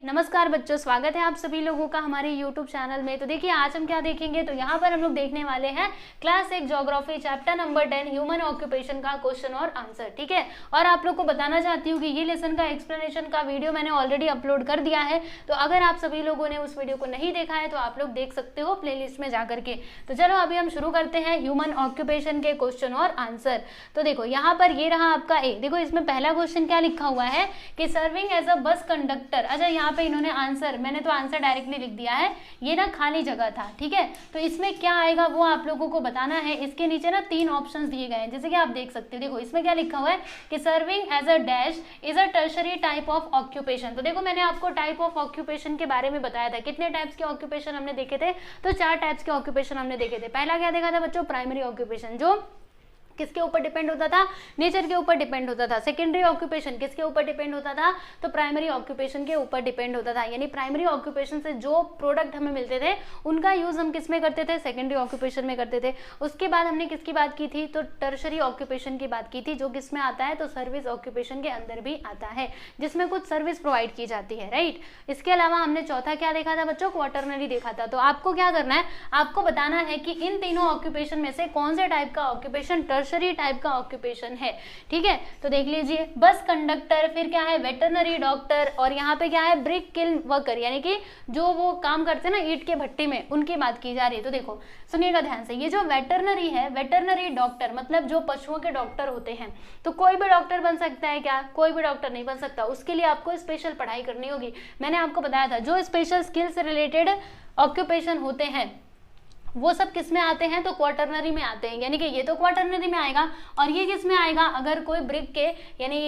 नमस्कार बच्चों, स्वागत है आप सभी लोगों का हमारे YouTube चैनल में। तो देखिए आज हम क्या देखेंगे, तो यहाँ पर हम लोग देखने वाले हैं class 1 geography chapter number 10 human occupation का क्वेश्चन और आंसर। ठीक है, और आप लोग को बताना चाहती हूँ कि ये लेसन का एक्सप्लेनेशन का वीडियो मैंने ऑलरेडी अपलोड कर दिया है, तो अगर आप सभी लोगों ने उस वीडियो को नहीं देखा है तो आप लोग देख सकते हो प्लेलिस्ट में जाकर के। तो चलो अभी हम शुरू करते हैं ह्यूमन ऑक्यूपेशन के क्वेश्चन और आंसर। तो देखो यहाँ पर ये रहा आपका ए। देखो इसमें पहला क्वेश्चन क्या लिखा हुआ है कि सर्विंग एज अ बस कंडक्टर। अच्छा, यहाँ पे इन्होंने आंसर, मैंने तो आंसर डायरेक्टली लिख दिया है, ये ना खाली जगह था। ठीक है, तो इसमें क्या आएगा वो आप लोगों को बताना है। इसके नीचे ना 3 ऑप्शंस दिए गए हैं, जैसे कि आप देख सकते हो। देखो इसमें क्या लिखा हुआ है कि serving as a dash is a tertiary type of occupation. तो देखो मैंने आपको टाइप ऑफ ऑक्यूपेशन के बारे में बताया था। कितने टाइप्स के ऑक्यूपेशन हमने देखे थे, तो 4 टाइप्स के ऑक्यूपेशन हमने देखे थे। पहला क्या देखा था बच्चों, प्राइमरी ऑक्यूपेशन, जो किसके ऊपर डिपेंड होता था, नेचर के ऊपर डिपेंड होता था। सेकेंडरी ऑक्यूपेशन किसके ऊपर डिपेंड होता था, तो प्राइमरी ऑक्यूपेशन के ऊपर डिपेंड होता था। यानी प्राइमरी ऑक्यूपेशन से जो प्रोडक्ट हमें मिलते थे उनका यूज हम किस में करते थे, सेकेंडरी ऑक्यूपेशन में करते थे। उसके बाद हमने किसकी बात की थी, तो टर्शरी ऑक्यूपेशन की बात की थी, जो किस में आता है, तो सर्विस ऑक्यूपेशन के अंदर भी आता है, जिसमें कुछ सर्विस प्रोवाइड की जाती है। राइट, इसके अलावा हमने चौथा क्या देखा था बच्चों, क्वाटरनरी देखा था। तो आपको क्या करना है, आपको बताना है कि इन तीनों ऑक्यूपेशन में से कौन से टाइप का ऑक्यूपेशन टर्शरी टाइप का ऑक्यूपेशन है। ठीक है, तो देख लीजिए, बस कंडक्टर, फिर क्या है वेटरनरी डॉक्टर, और यहाँ पे क्या है ब्रिक किल्न वर्कर, यानी कि जो वो काम करते हैं ना ईंट के भट्टी में, उनकी बात की जा रही है। तो देखो सुनिएगा ध्यान से, ये जो वेटरनरी है, वेटरनरी डॉक्टर मतलब जो पशुओं के डॉक्टर होते हैं। तो कोई भी डॉक्टर बन सकता है क्या, कोई भी डॉक्टर नहीं बन सकता, उसके लिए आपको स्पेशल पढ़ाई करनी होगी। मैंने आपको बताया था जो स्पेशल स्किल से रिलेटेड ऑक्यूपेशन होते हैं वो सब किस में आते हैं, तो क्वाटरनरी में आते हैं। यानी कि ये तो क्वाटरनरी में आएगा, और ये किस में आएगा, अगर कोई ब्रिक के यानी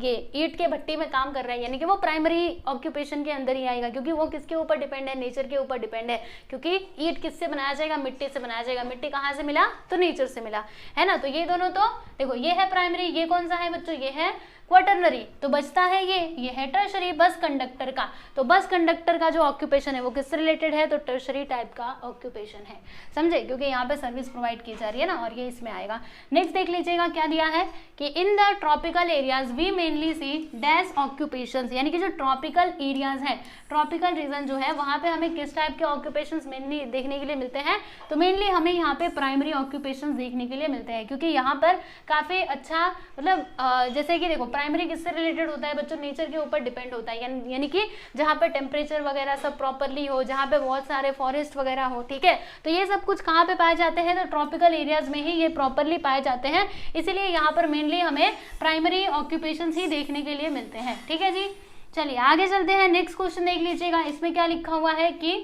ये ईंट के भट्टी में काम कर रहा है, यानी कि वो प्राइमरी ऑक्यूपेशन के अंदर ही आएगा, क्योंकि वो किसके ऊपर डिपेंड है, नेचर के ऊपर डिपेंड है। क्योंकि ईंट किससे बनाया जाएगा, मिट्टी से बनाया जाएगा। मिट्टी कहाँ से मिला, तो नेचर से मिला, है ना। तो ये दोनों, तो देखो ये है प्राइमरी, ये कौन सा है बच्चों, ये है क्वाटरनरी। तो बचता है ये है टर्शरी, बस कंडक्टर का। तो बस कंडक्टर का जो ऑक्यूपेशन है वो किससे रिलेटेड है, तो टर्शरी टाइप का ऑक्यूपेशन है, समझे, क्योंकि यहाँ पे सर्विस प्रोवाइड की जा रही है ना, और ये इसमें आएगा। नेक्स्ट देख लीजिएगा क्या दिया है कि in the tropical areas we mainly see dash occupations, यानी कि जो ट्रॉपिकल एरियाज है, ट्रॉपिकल रीजन जो है, वहां पे हमें किस टाइप के ऑक्यूपेशंस मेनली देखने के लिए मिलते हैं, तो मेनली हमें यहाँ पे प्राइमरी ऑक्यूपेशंस देखने के लिए मिलते हैं। क्योंकि यहाँ पर काफी अच्छा मतलब जैसे कि देखो प्राइमरी किससे रिलेटेड होता है बच्चों, नेचर के ऊपर डिपेंड होता है। यानी कि जहाँ पे टेम्परेचर वगैरह सब प्रॉपरली हो, जहाँ पे बहुत सारे फॉरेस्ट वगैरह हो। ठीक है, तो ये सब कुछ कहाँ पे पाए जाते हैं, तो ट्रॉपिकल एरियाज में ही ये प्रॉपरली पाए जाते हैं। इसीलिए यहाँ पर मेनली हमें प्राइमरी ऑक्यूपेशन ही देखने के लिए मिलते हैं। ठीक है जी, चलिए आगे चलते हैं। नेक्स्ट क्वेश्चन देख लीजिएगा, इसमें क्या लिखा हुआ है कि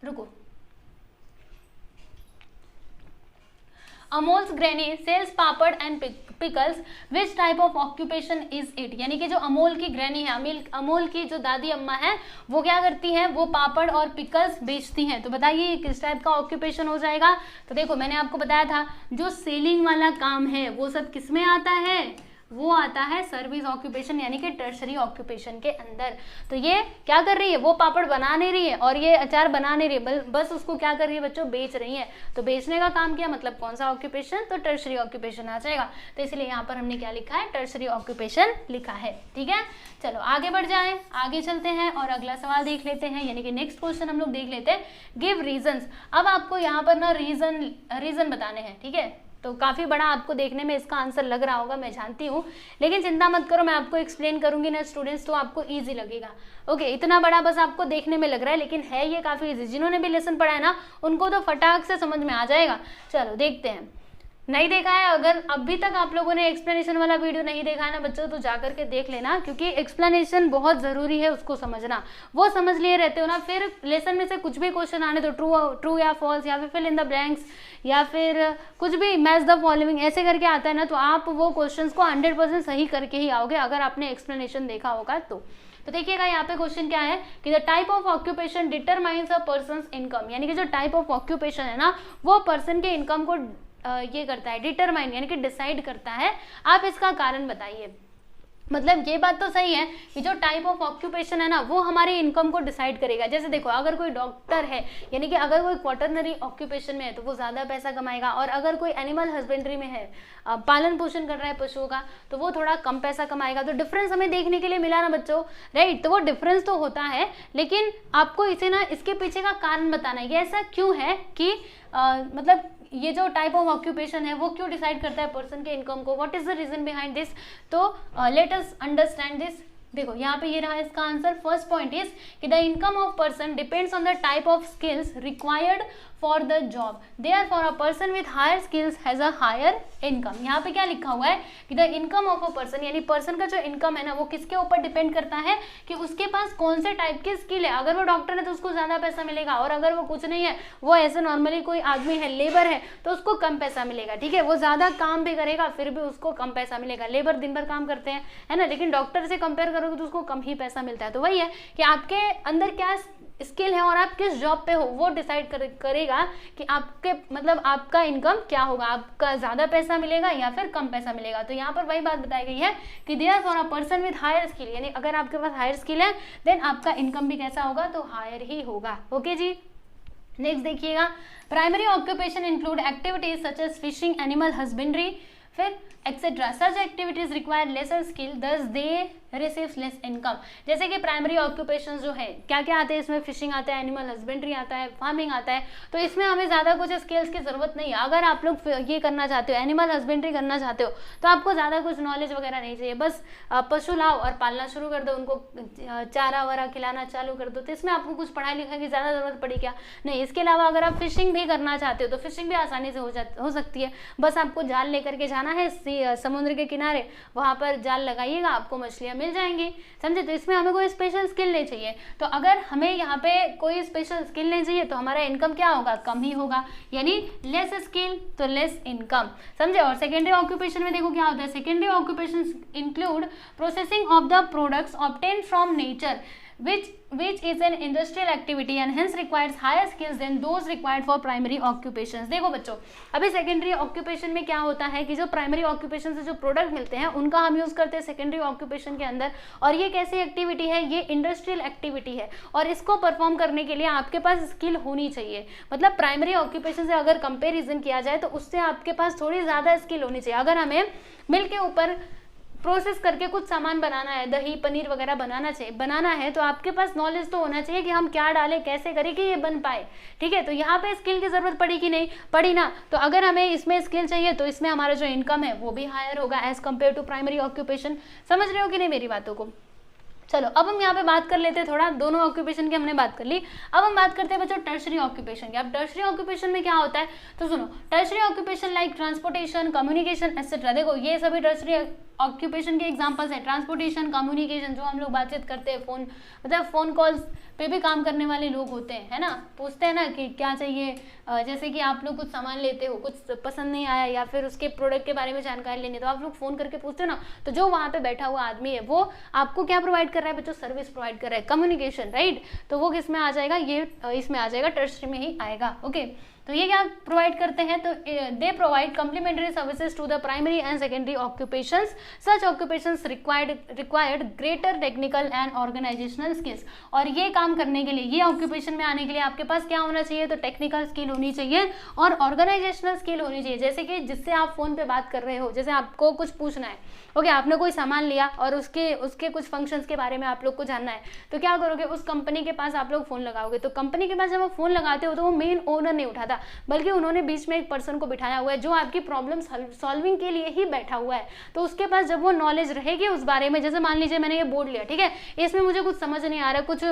रुको, Amol's granny sells papad and pickles, which type of occupation is it. यानी कि जो अमोल की ग्रैनी है, अमोल की जो दादी अम्मा है, वो क्या करती हैं, वो पापड़ और पिकल्स बेचती हैं। तो बताइए ये किस टाइप का ऑक्यूपेशन हो जाएगा। तो देखो मैंने आपको बताया था जो सेलिंग वाला काम है वो सब किस में आता है, वो आता है सर्विस ऑक्यूपेशन, यानी कि टर्शरी ऑक्यूपेशन के अंदर। तो ये क्या कर रही है, वो पापड़ बना नहीं रही है और ये अचार बना नहीं रही है, बस उसको क्या कर रही है बच्चों, बेच रही है। तो बेचने का काम किया, मतलब कौन सा ऑक्यूपेशन, तो टर्शरी ऑक्यूपेशन आ जाएगा। तो इसलिए यहाँ पर हमने क्या लिखा है, टर्शरी ऑक्यूपेशन लिखा है। ठीक है, चलो आगे बढ़ जाए, आगे चलते हैं और अगला सवाल देख लेते हैं, यानी कि नेक्स्ट क्वेश्चन हम लोग देख लेते हैं, गिव रीजंस। अब आपको यहाँ पर ना रीजन बताने हैं। ठीक है, तो काफ़ी बड़ा आपको देखने में इसका आंसर लग रहा होगा, मैं जानती हूँ, लेकिन चिंता मत करो, मैं आपको एक्सप्लेन करूंगी ना स्टूडेंट्स, तो आपको इजी लगेगा। ओके, इतना बड़ा बस आपको देखने में लग रहा है, लेकिन है ये काफ़ी इजी। जिन्होंने भी लेसन पढ़ा है ना उनको तो फटाक से समझ में आ जाएगा। चलो देखते हैं, नहीं देखा है, अगर अभी तक आप लोगों ने एक्सप्लेनेशन वाला वीडियो नहीं देखा है ना बच्चों, तो जाकर के देख लेना, क्योंकि एक्सप्लेनेशन बहुत ज़रूरी है उसको समझना। वो समझ लिए रहते हो ना, फिर लेसन में से कुछ भी क्वेश्चन आने, तो ट्रू या फॉल्स, या फिर फिल इन द ब्लैंक्स, या फिर कुछ भी मैच द फॉलोइंग ऐसे करके आता है ना, तो आप वो क्वेश्चंस को 100% सही करके ही आओगे, अगर आपने एक्सप्लेनेशन देखा होगा तो। तो देखिएगा यहाँ पे क्वेश्चन क्या है कि the type of occupation determines a persons income, यानी कि जो टाइप ऑफ ऑक्यूपेशन है ना वो पर्सन के इनकम को ये करता है, डिटरमाइन यानी कि डिसाइड करता है। आप इसका कारण बताइए। मतलब ये बात तो सही है कि जो टाइप ऑफ ऑक्यूपेशन है ना वो हमारे इनकम को डिसाइड करेगा। जैसे देखो, अगर कोई डॉक्टर है, यानी कि अगर कोई क्वाटरनरी ऑक्यूपेशन में है तो वो ज़्यादा पैसा कमाएगा, और अगर कोई एनिमल हस्बेंड्री में है, पालन पोषण कर रहा है पशुओं का, तो वो थोड़ा कम पैसा कमाएगा। तो डिफरेंस हमें देखने के लिए मिला ना बच्चों, राइट। तो वो डिफरेंस तो होता है, लेकिन आपको इसे ना इसके पीछे का कारण बताना है, ये ऐसा क्यों है कि मतलब ये जो टाइप ऑफ ऑक्यूपेशन है वो क्यों डिसाइड करता है पर्सन के इनकम को, what is the reason behind this. तो लेट अस अंडरस्टैंड दिस। देखो यहाँ पे ये रहा इसका आंसर। फर्स्ट पॉइंट इज कि the income of person depends on the type of skills required for the job, therefore a person with higher skills has a higher income. यहाँ पे क्या लिखा हुआ है कि the income of a person, यानी person का जो इनकम है ना वो किसके ऊपर डिपेंड करता है कि उसके पास कौन से टाइप की स्किल है। अगर वो डॉक्टर है तो उसको ज्यादा पैसा मिलेगा, और अगर वो कुछ नहीं है, वो ऐसे नॉर्मली कोई आदमी है, लेबर है, तो उसको कम पैसा मिलेगा। ठीक है, वो ज्यादा काम भी करेगा फिर भी उसको कम पैसा मिलेगा। लेबर दिन भर काम करते हैं, है ना, लेकिन डॉक्टर से कंपेयर करोगे तो उसको कम ही पैसा मिलता है। तो वही है कि आपके अंदर क्या स्किल है और आप किस जॉब पे हो वो डिसाइड करेगा कि आपके मतलब आपका इनकम क्या होगा, आपका ज्यादा पैसा मिलेगा या फिर कम पैसा मिलेगा। तो यहाँ पर वही बात बताई गई है कि therefore a person with higher skill, यानी अगर आपके पास हायर स्किल है देन आपका इनकम भी कैसा होगा, तो हायर ही होगा। ओके जी, नेक्स्ट देखिएगा, primary occupation include activities such as fishing, animal husbandry, फिर etcetera. Such activities require lesser skill, thus they receives less income. जैसे कि प्राइमरी ऑक्यूपेशन जो है, क्या क्या आते हैं इसमें, फिशिंग आता है, एनिमल हस्बेंड्री आता है, फार्मिंग आता है। तो इसमें हमें ज़्यादा कुछ स्किल्स की ज़रूरत नहीं है। अगर आप लोग ये करना चाहते हो, एनिमल हस्बेंड्री करना चाहते हो, तो आपको ज़्यादा कुछ नॉलेज वगैरह नहीं चाहिए, बस पशु लाओ और पालना शुरू कर दो, उनको चारा वारा खिलाना चालू कर दो। तो इसमें आपको कुछ पढ़ाई लिखाई की ज़्यादा ज़रूरत पड़ी क्या, नहीं। इसके अलावा अगर आप फिशिंग भी करना चाहते हो तो फिशिंग भी आसानी से हो सकती है। बस आपको जाल लेकर के जाना है समुद्र के किनारे, वहाँ पर जाल लगाइएगा, आपको मछलियाँ मिल जाएंगी, समझे। तो इसमें हमें कोई स्पेशल स्किल नहीं चाहिए। तो अगर हमें यहाँ पे कोई स्पेशल स्किल नहीं चाहिए तो हमारा इनकम क्या होगा, कम ही होगा, यानी लेस स्किल तो लेस इनकम, समझे। और सेकेंडरी ऑक्यूपेशन में देखो क्या होता है, secondary occupation include processing of the products obtain from nature which is an industrial activity and hence requires higher skills than those required for primary occupations। देखो बच्चों, अभी सेकेंडरी ऑक्यूपेशन में क्या होता है कि जो प्राइमरी ऑक्यूपेशन से जो प्रोडक्ट मिलते हैं उनका हम यूज करते हैं सेकेंडरी ऑक्यूपेशन के अंदर। और ये कैसी एक्टिविटी है, ये इंडस्ट्रियल एक्टिविटी है, और इसको परफॉर्म करने के लिए आपके पास स्किल होनी चाहिए। मतलब प्राइमरी ऑक्यूपेशन से अगर कंपेरिजन किया जाए तो उससे आपके पास थोड़ी ज्यादा स्किल होनी चाहिए। अगर हमें मिल के ऊपर प्रोसेस करके कुछ सामान बनाना है, दही पनीर वगैरह बनाना है तो आपके पास नॉलेज तो होना चाहिए कि हम क्या डालें, कैसे करें कि ये बन पाए। ठीक है, तो यहाँ पे स्किल की जरूरत पड़ी कि नहीं पड़ी ना। तो अगर हमें इसमें स्किल चाहिए तो इसमें हमारा जो इनकम है वो भी हायर होगा as compare to primary occupation. समझ रहे हो कि नहीं मेरी बातों को। चलो अब हम यहाँ पे बात कर लेते हैं थोड़ा, दोनों ऑक्यूपेशन की हमने बात कर ली। अब हम बात करते हैं बच्चों टर्शरी ऑक्यूपेशन की। अब टर्शरी ऑक्यूपेशन में क्या होता है, तो सुनो, tertiary occupation like transportation, communication etcetera. देखो ये सभी टर्शरी ऑक्यूपेशन के एग्जांपल्स है, ट्रांसपोर्टेशन, कम्युनिकेशन, जो हम लोग बातचीत करते हैं, फोन मतलब फोन कॉल्स पे भी काम करने वाले लोग होते हैं, है ना, पूछते हैं ना कि क्या चाहिए। जैसे कि आप लोग कुछ सामान लेते हो, कुछ पसंद नहीं आया या फिर उसके प्रोडक्ट के बारे में जानकारी लेनी, तो आप लोग फोन करके पूछते हो ना, तो जो वहाँ पे बैठा हुआ आदमी है वो आपको क्या प्रोवाइड कर रहा है बच्चों, सर्विस प्रोवाइड कर रहा है, कम्युनिकेशन, राइट। तो वो किस में आ जाएगा, ये इसमें आ जाएगा, टर्शरी में ही आएगा। ओके, तो ये क्या प्रोवाइड करते हैं, तो they provide complementary services to the primary and secondary occupations. Such occupations required greater technical and organisational skills. और ये काम करने के लिए, ये ऑक्यूपेशन में आने के लिए आपके पास क्या होना चाहिए, तो टेक्निकल स्किल होनी चाहिए और ऑर्गेनाइजेशनल स्किल होनी चाहिए। जैसे कि जिससे आप फोन पे बात कर रहे हो, जैसे आपको कुछ पूछना है, ओके, आपने कोई सामान लिया और उसके कुछ फंक्शंस के बारे में आप लोग को जानना है, तो क्या करोगे, उस कंपनी के पास आप लोग फोन लगाओगे। तो कंपनी के पास जब आप फोन लगाते हो तो वो मेन ओनर नहीं उठाता, बल्कि उन्होंने बीच में एक पर्सन को बिठाया हुआ है जो आपकी प्रॉब्लम सॉल्विंग के लिए ही बैठा हुआ है। तो उसके पास जब वो नॉलेज रहेगी उस बारे में, जैसे मान लीजिए मैंने ये बोर्ड लिया, ठीक है, इसमें मुझे कुछ समझ नहीं आ रहा, कुछ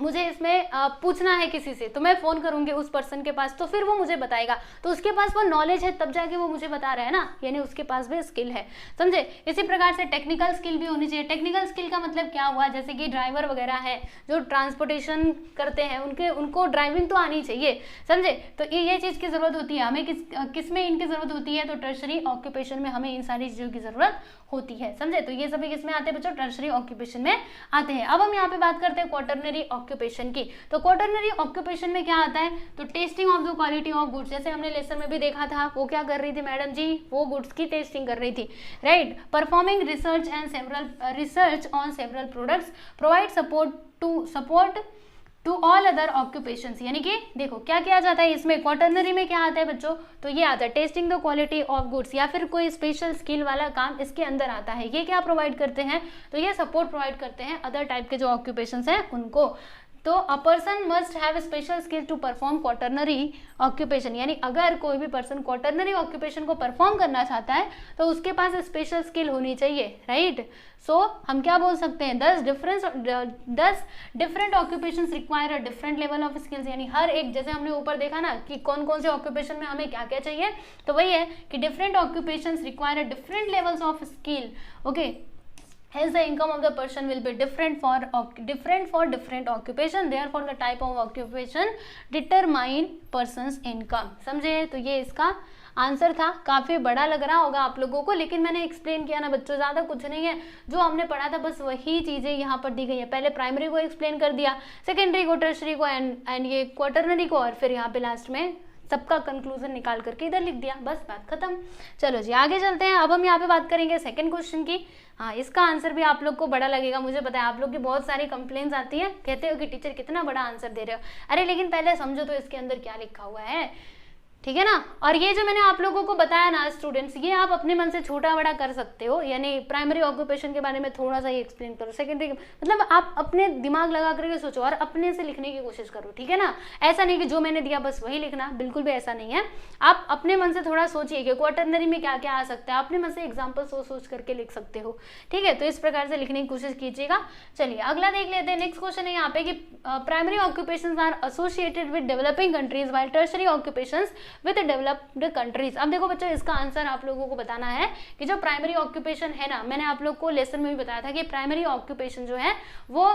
मुझे इसमें पूछना है किसी से, तो मैं फोन करूंगी उस पर्सन के पास, तो फिर वो मुझे बताएगा। तो उसके पास वो नॉलेज है तब जाके वो मुझे बता रहा है ना, यानी उसके पास भी स्किल है, समझे। इसी प्रकार से टेक्निकल स्किल भी होनी चाहिए। टेक्निकल स्किल का मतलब क्या हुआ, जैसे कि ड्राइवर वगैरह है जो ट्रांसपोर्टेशन करते हैं, उनको ड्राइविंग तो आनी चाहिए, समझे। तो ये चीज़ की जरूरत होती है हमें, किस में इनकी जरूरत होती है, तो टर्शरी ऑक्यूपेशन में हमें इन सारी चीज़ों की जरूरत होती है, समझे। तो ये सभी किसमें आते हैं बच्चों, टर्शरी ऑक्यूपेशन में आते हैं। अब हम यहाँ पे बात करते हैं क्वाटरनरी ऑक्यूपेशन की। तो क्वाटरनरी ऑक्यूपेशन में क्या आता है, तो testing of the quality of goods, जैसे हमने लेसन में भी देखा था, वो क्या कर रही थी मैडम जी, वो गुड्स की टेस्टिंग कर रही थी, right. Performing research and several research on several products, provide support to all other occupations. यानी कि देखो क्या किया जाता है इसमें, क्वाटरनरी में क्या आता है बच्चों, तो ये आता है testing the quality of goods, या फिर कोई स्पेशल स्किल वाला काम इसके अंदर आता है। ये क्या प्रोवाइड करते हैं, तो ये सपोर्ट प्रोवाइड करते हैं अदर टाइप के जो ऑक्यूपेशंस हैं उनको। तो a person must have special skill to perform quaternary occupation, यानी अगर कोई भी पर्सन क्वाटरनरी ऑक्यूपेशन को परफॉर्म करना चाहता है तो उसके पास स्पेशल स्किल होनी चाहिए, राइट। सो हम क्या बोल सकते हैं, 10 different occupations require a different level of skills, यानी हर एक, जैसे हमने ऊपर देखा ना कि कौन कौन से ऑक्यूपेशन में हमें क्या क्या चाहिए, तो वही है कि different occupations require a different levels of skill, okay. Hence the income of the person will be different for different occupation, therefore the type of occupation determine person's income। समझे, तो ये इसका आंसर था। काफी बड़ा लग रहा होगा आप लोगों को, लेकिन मैंने एक्सप्लेन किया ना बच्चों, ज्यादा कुछ नहीं है, जो हमने पढ़ा था बस वही चीजें यहाँ पर दी गई है। पहले प्राइमरी को एक्सप्लेन कर दिया, सेकेंडरी को, टर्शरी को एंड ये क्वाटरनरी को, और फिर यहाँ पे लास्ट में सबका कंक्लूजन निकाल करके इधर लिख दिया, बस बात खत्म। चलो जी आगे चलते हैं। अब हम यहाँ पे बात करेंगे सेकंड क्वेश्चन की। हाँ, इसका आंसर भी आप लोग को बड़ा लगेगा, मुझे पता है। आप लोग की बहुत सारी कंप्लेंट्स आती है, कहते हो कि टीचर कितना बड़ा आंसर दे रहे हो। अरे लेकिन पहले समझो तो इसके अंदर क्या लिखा हुआ है, ठीक है ना। और ये जो मैंने आप लोगों को बताया ना स्टूडेंट्स, ये आप अपने मन से छोटा बड़ा कर सकते हो, यानी प्राइमरी ऑक्यूपेशन के बारे में थोड़ा सा ही एक्सप्लेन करो, सेकेंडरी मतलब आप अपने दिमाग लगा करके सोचो और अपने से लिखने की कोशिश करो, ठीक है ना। ऐसा नहीं कि जो मैंने दिया बस वही लिखना, बिल्कुल भी ऐसा नहीं है। आप अपने मन से थोड़ा सोचिए कि क्वाटरनरी में क्या क्या आ सकता है, अपने मन से एग्जाम्पल सोच करके लिख सकते हो, ठीक है। तो इस प्रकार से लिखने की कोशिश कीजिएगा। चलिए अगला देख लेते हैं। नेक्स्ट क्वेश्चन है यहाँ पे कि primary occupations are associated with developing countries while tertiary occupations with developed countries. अब देखो बच्चों, इसका आंसर आप लोगों को बताना है कि जो प्राइमरी ऑक्यूपेशन है ना, मैंने आप लोग को लेसन में भी बताया था कि प्राइमरी ऑक्यूपेशन जो है वो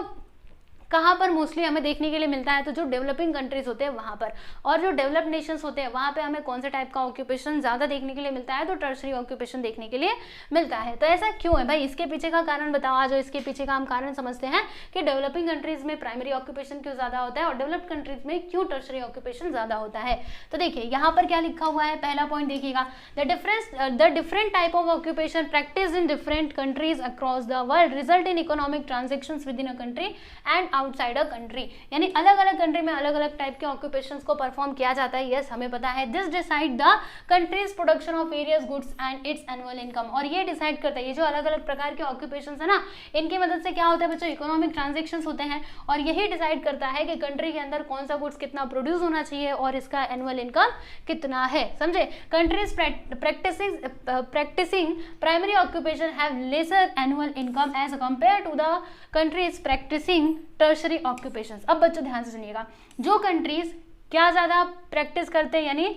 कहाँ पर मोस्टली हमें देखने के लिए मिलता है, तो जो डेवलपिंग कंट्रीज होते हैं वहाँ पर, और जो डेवलप्ड नेशंस होते हैं वहाँ पे हमें कौन से टाइप का ऑक्यूपेशन ज़्यादा देखने के लिए मिलता है, तो टर्शरी ऑक्यूपेशन देखने के लिए मिलता है। तो ऐसा क्यों है भाई, इसके पीछे का कारण बताओ। आज इसके पीछे का हम कारण समझते हैं कि डेवलपिंग कंट्रीज में प्राइमरी ऑक्यूपेशन क्यों ज़्यादा होता है और डेवलप्ड कंट्रीज में क्यों टर्शरी ऑक्यूपेशन ज़्यादा होता है। तो देखिए यहाँ पर क्या लिखा हुआ है, पहला पॉइंट देखिएगा, the different type of occupation practice in different countries across the world result in economic transactions with in a country and outside a country. यानी अलग अलग कंट्री में अलग अलग टाइप के ऑक्यूपेशंस को परफॉर्म किया जाता है, यस हमें पता है। This decide the countries production of various goods and it's annual income. और ये डिसाइड करता है, ये जो अलग अलग प्रकार के ऑक्यूपेशंस है ना, इनकी मदद से क्या होता है बच्चों, इकोनॉमिक ट्रांजेक्शंस होते हैं, और यही डिसाइड करता है कि कंट्री के अंदर कौन सा गुड्स कितना प्रोड्यूस होना चाहिए और इसका एनुअल इनकम कितना है, समझे। Countries practising primary occupation have lesser annual income as compare to the countries practising tertiary occupations. अब बच्चों ध्यान से सुनिएगा, जो कंट्रीज क्या ज़्यादा प्रैक्टिस करते हैं, यानी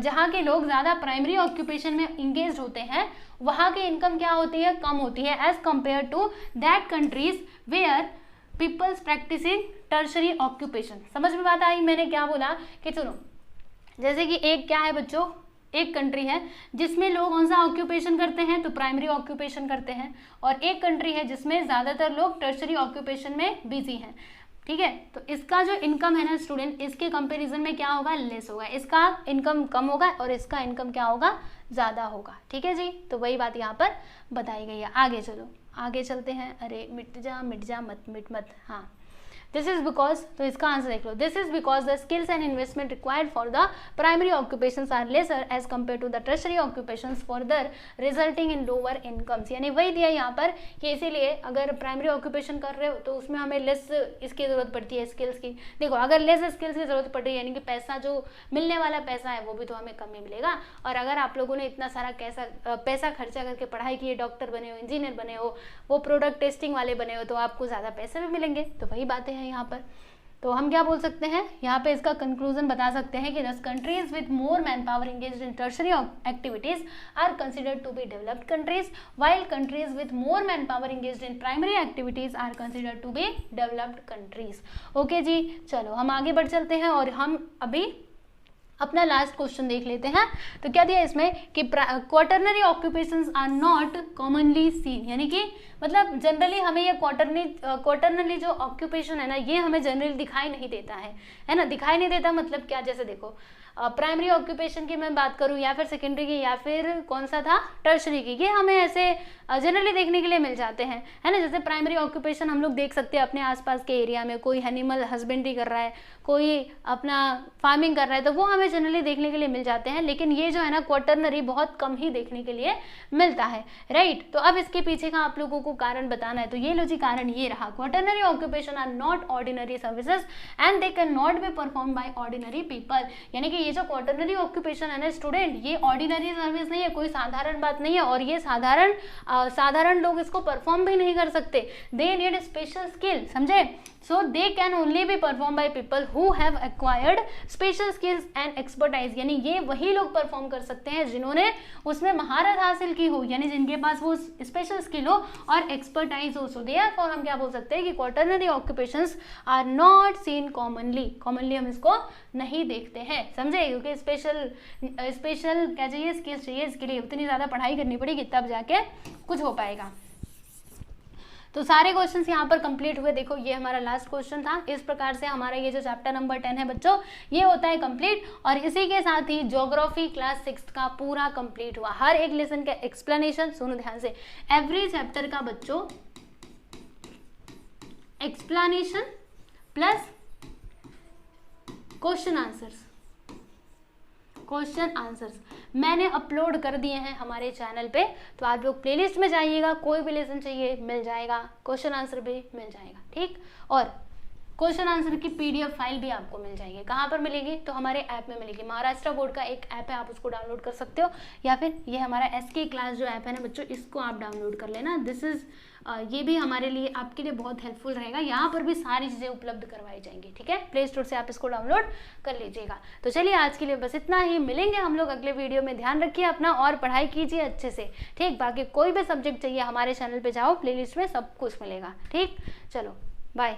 जहाँ के लोग ज़्यादा प्राइमरी ऑक्यूपेशन में इंगेज होते हैं, वहाँ की इनकम क्या होती है, कम होती है as compare to that countries where peoples practising tertiary occupation. समझ में बात आई मैंने क्या बोला, कि सुनो, जैसे कि एक क्या है बच्चों, एक कंट्री है जिसमें लोग कौन सा ऑक्यूपेशन करते हैं, तो प्राइमरी ऑक्यूपेशन करते हैं, और एक कंट्री है जिसमें ज़्यादातर लोग टर्शरी ऑक्यूपेशन में बिजी हैं, ठीक है। तो इसका जो इनकम है ना स्टूडेंट, इसके कंपैरिजन में क्या होगा, लेस होगा, इसका इनकम कम होगा और इसका इनकम क्या होगा, ज़्यादा होगा, ठीक है जी। तो वही बात यहाँ पर बताई गई है। आगे चलो, आगे चलते हैं। अरे मिट जा मत, हाँ, दिस इज बिकॉज, तो इसका आंसर देख लो, this is because the skills and investment required for the primary occupations are lesser as compare to the tertiary occupations further resulting in lower incomes. यानी वही दिया यहाँ पर कि इसीलिए अगर प्राइमरी ऑक्यूपेशन कर रहे हो तो उसमें हमें लेस इसकी जरूरत पड़ती है, स्किल्स की। देखो अगर लेस स्किल्स की जरूरत पड़ रही है, यानी कि पैसा जो मिलने वाला पैसा है वो भी तो हमें कम ही मिलेगा। और अगर आप लोगों ने इतना सारा पैसा खर्चा करके पढ़ाई की, डॉक्टर बने हो, इंजीनियर बने हो, वो प्रोडक्ट टेस्टिंग वाले बने हो, तो आपको ज़्यादा पैसे भी मिलेंगे। तो वही बातें हैं यहाँ पर। तो हम क्या बोल सकते हैं यहाँ पे, इसका कंक्लूजन बता सकते हैं कि 10 countries with more man power engaged in tertiary activities are considered to be developed countries, while countries with more man power engaged in primary activities are considered to be developed countries. Okay जी, चलो हम आगे बढ़ चलते हैं और हम अभी अपना लास्ट क्वेश्चन देख लेते हैं। तो क्या दिया इसमें कि quaternary occupations are not commonly seen, यानी कि मतलब जनरली हमें ये क्वाटरनरी जो ऑक्यूपेशन है ना, ये हमें जनरली दिखाई नहीं देता है ना। दिखाई नहीं देता मतलब क्या, जैसे देखो प्राइमरी ऑक्यूपेशन की मैं बात करूं या फिर सेकेंडरी की या फिर कौन सा था टर्शरी की, ये हमें ऐसे जनरली देखने के लिए मिल जाते हैं, है ना। जैसे प्राइमरी ऑक्यूपेशन हम लोग देख सकते हैं अपने आसपास के एरिया में, कोई एनिमल हस्बेंड्री कर रहा है, कोई अपना फार्मिंग कर रहा है, तो वो हमें जनरली देखने के लिए मिल जाते हैं। लेकिन ये जो है ना क्वाटरनरी बहुत कम ही देखने के लिए मिलता है, राइट। तो अब इसके पीछे का आप लोगों को कारण बताना है। तो ये लो जी, कारण ये रहा, quaternary occupation are not ordinary services and they can not be perform by ordinary people. यानी कि ये जो क्वाटरनरी ऑक्यूपेशन है ना स्टूडेंट, ये ऑर्डिनरी सर्विस नहीं है, कोई साधारण बात नहीं है, और ये साधारण लोग इसको परफॉर्म भी नहीं कर सकते। दे नीड स्पेशल स्किल, समझे। So they can only be perform by people who have acquired special skills and expertise, यानी ये वही लोग परफॉर्म कर सकते हैं जिन्होंने उसमें महारत हासिल की हो, यानी जिनके पास वो स्पेशल स्किल हो और एक्सपर्टाइज हो। सो देयरफॉर हम क्या बोल सकते हैं कि quaternary occupations are not seen commonly हम इसको नहीं देखते हैं, समझे। क्योंकि स्पेशल क्या चाहिए, स्किल्स चाहिए, इसके लिए उतनी ज़्यादा पढ़ाई करनी पड़ेगी तब जाके कुछ हो पाएगा। तो सारे क्वेश्चंस यहाँ पर कंप्लीट हुए। देखो ये हमारा लास्ट क्वेश्चन था। इस प्रकार से हमारा ये जो चैप्टर नंबर 10 है बच्चों, ये होता है कंप्लीट, और इसी के साथ ही ज्योग्राफी क्लास 6 का पूरा कंप्लीट हुआ। हर एक लेसन का एक्सप्लेनेशन सुनो ध्यान से, एवरी चैप्टर का बच्चों एक्सप्लेनेशन प्लस क्वेश्चन आंसर्स मैंने अपलोड कर दिए हैं हमारे चैनल पे। तो आप लोग प्लेलिस्ट में जाइएगा, कोई भी लेसन चाहिए मिल जाएगा, क्वेश्चन आंसर भी मिल जाएगा, ठीक। और क्वेश्चन आंसर की पीडीएफ फाइल भी आपको मिल जाएगी। कहाँ पर मिलेगी, तो हमारे ऐप में मिलेगी। महाराष्ट्र बोर्ड का एक ऐप है, आप उसको डाउनलोड कर सकते हो, या फिर ये हमारा एसके क्लास जो ऐप है ना बच्चों, इसको आप डाउनलोड कर लेना। दिस इज ये भी हमारे लिए आपके लिए बहुत हेल्पफुल रहेगा। यहाँ पर भी सारी चीज़ें उपलब्ध करवाई जाएंगी, ठीक है। प्ले स्टोर से आप इसको डाउनलोड कर लीजिएगा। तो चलिए आज के लिए बस इतना ही, मिलेंगे हम लोग अगले वीडियो में। ध्यान रखिए अपना और पढ़ाई कीजिए अच्छे से, ठीक। बाकी कोई भी सब्जेक्ट चाहिए हमारे चैनल पे जाओ, प्लेलिस्ट में सब कुछ मिलेगा, ठीक। चलो बाय।